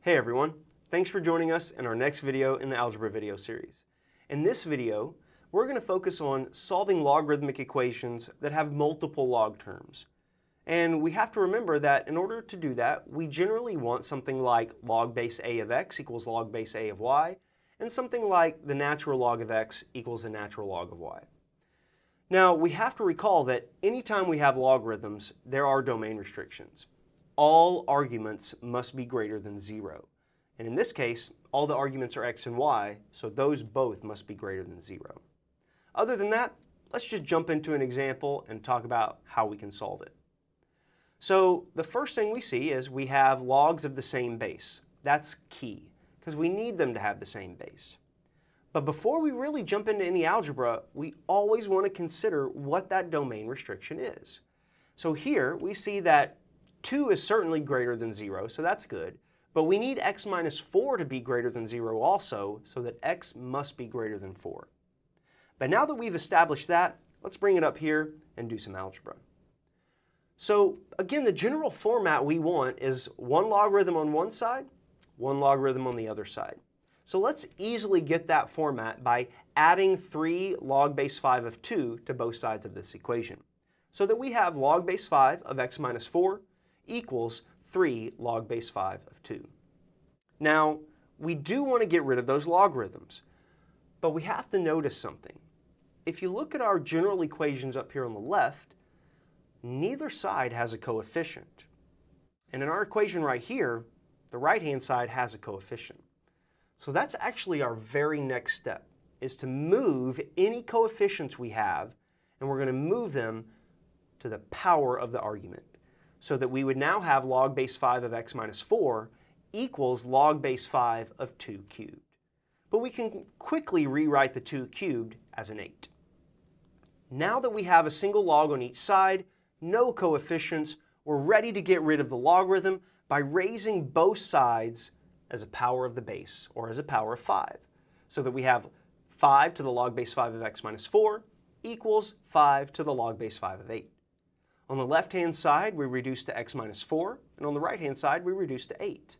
Hey everyone, thanks for joining us in our next video in the Algebra video series. In this video, we're going to focus on solving logarithmic equations that have multiple log terms. And we have to remember that in order to do that, we generally want something like log base a of x equals log base a of y, and something like the natural log of x equals the natural log of y. Now, we have to recall that anytime we have logarithms, there are domain restrictions. All arguments must be greater than 0. And in this case, all the arguments are x and y, so those both must be greater than 0. Other than that, let's just jump into an example and talk about how we can solve it. So the first thing we see is we have logs of the same base. That's key, because we need them to have the same base. But before we really jump into any algebra, we always want to consider what that domain restriction is. So here we see that 2 is certainly greater than 0, so that's good. But we need x minus 4 to be greater than 0 also, so that x must be greater than 4. But now that we've established that, let's bring it up here and do some algebra. So again, the general format we want is one logarithm on one side, one logarithm on the other side. So let's easily get that format by adding 3 log base 5 of 2 to both sides of this equation, so that we have log base 5 of x minus 4 equals 3 log base 5 of 2. Now, we do want to get rid of those logarithms, but we have to notice something. If you look at our general equations up here on the left, neither side has a coefficient. And in our equation right here, the right-hand side has a coefficient. So that's actually our very next step, is to move any coefficients we have, and we're going to move them to the power of the argument, so that we would now have log base 5 of x minus 4 equals log base 5 of 2 cubed. But we can quickly rewrite the 2 cubed as an 8. Now that we have a single log on each side, no coefficients, we're ready to get rid of the logarithm by raising both sides as a power of the base, or as a power of 5, so that we have 5 to the log base 5 of x minus 4 equals 5 to the log base 5 of 8. On the left-hand side, we reduce to x minus 4, and on the right-hand side, we reduce to 8.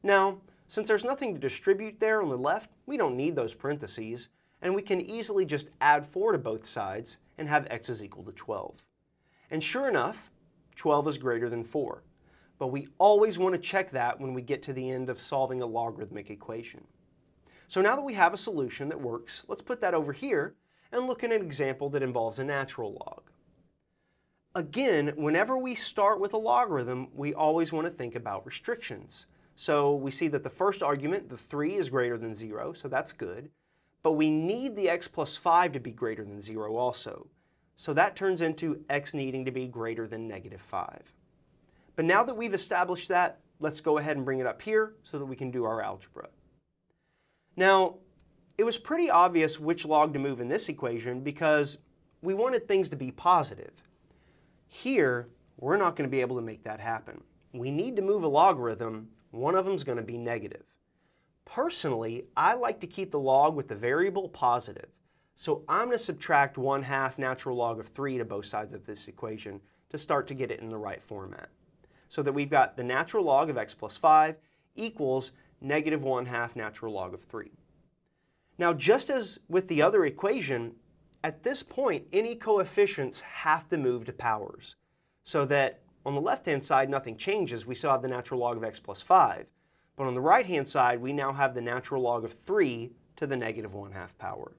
Now, since there's nothing to distribute there on the left, we don't need those parentheses, and we can easily just add 4 to both sides and have x is equal to 12. And sure enough, 12 is greater than 4. But we always want to check that when we get to the end of solving a logarithmic equation. So now that we have a solution that works, let's put that over here and look at an example that involves a natural log. Again, whenever we start with a logarithm, we always want to think about restrictions. So we see that the first argument, the 3, is greater than 0, so that's good. But we need the x plus 5 to be greater than 0 also. So that turns into x needing to be greater than negative 5. But now that we've established that, let's go ahead and bring it up here so that we can do our algebra. Now, it was pretty obvious which log to move in this equation because we wanted things to be positive. Here, we're not going to be able to make that happen. We need to move a logarithm. One of them is going to be negative. Personally, I like to keep the log with the variable positive. So I'm going to subtract 1/2 natural log of 3 to both sides of this equation to start to get it in the right format. So that we've got the natural log of x plus 5 equals negative 1/2 natural log of 3. Now, just as with the other equation, at this point, any coefficients have to move to powers, so that on the left-hand side, nothing changes. We still have the natural log of x plus 5. But on the right-hand side, we now have the natural log of 3 to the negative 1/2 power.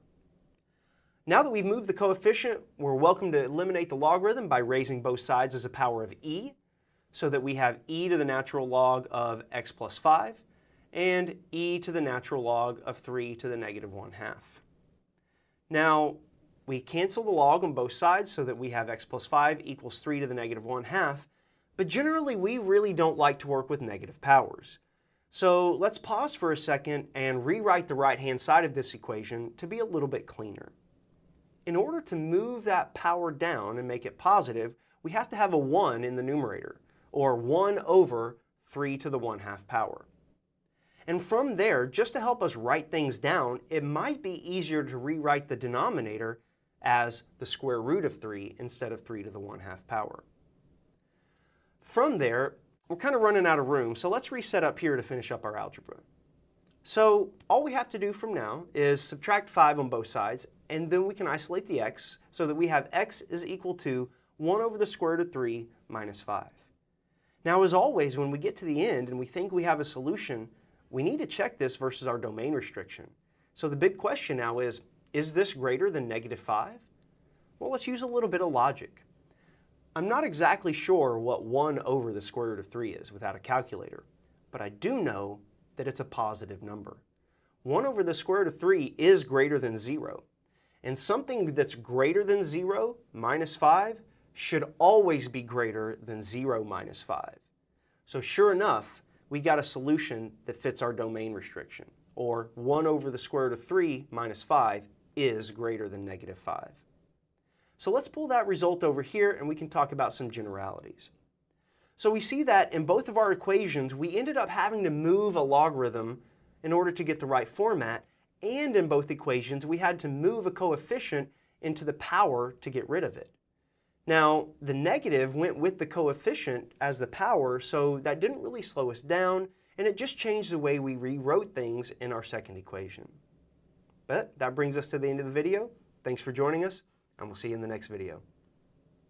Now that we've moved the coefficient, we're welcome to eliminate the logarithm by raising both sides as a power of e, so that we have e to the natural log of x plus 5 and e to the natural log of 3 to the negative 1/2. Now, we cancel the log on both sides so that we have x plus 5 equals 3 to the negative 1/2, but generally we really don't like to work with negative powers. So let's pause for a second and rewrite the right-hand side of this equation to be a little bit cleaner. In order to move that power down and make it positive, we have to have a 1 in the numerator, or 1 over 3 to the 1/2 power. And from there, just to help us write things down, it might be easier to rewrite the denominator as the square root of 3 instead of 3 to the 1/2 power. From there, we're kind of running out of room, so let's reset up here to finish up our algebra. So all we have to do from now is subtract 5 on both sides, and then we can isolate the x so that we have x is equal to 1 over the square root of 3 minus 5. Now, as always, when we get to the end and we think we have a solution, we need to check this versus our domain restriction. So the big question now is this greater than negative 5? Well, let's use a little bit of logic. I'm not exactly sure what 1 over the square root of 3 is without a calculator, but I do know that it's a positive number. 1 over the square root of 3 is greater than 0. And something that's greater than 0 minus 5 should always be greater than 0 minus 5. So sure enough, we got a solution that fits our domain restriction, or 1 over the square root of 3 minus 5 is greater than negative 5. So let's pull that result over here and we can talk about some generalities. So we see that in both of our equations, we ended up having to move a logarithm in order to get the right format, and in both equations, we had to move a coefficient into the power to get rid of it. Now, the negative went with the coefficient as the power, so that didn't really slow us down, and it just changed the way we rewrote things in our second equation. But that brings us to the end of the video. Thanks for joining us, and we'll see you in the next video.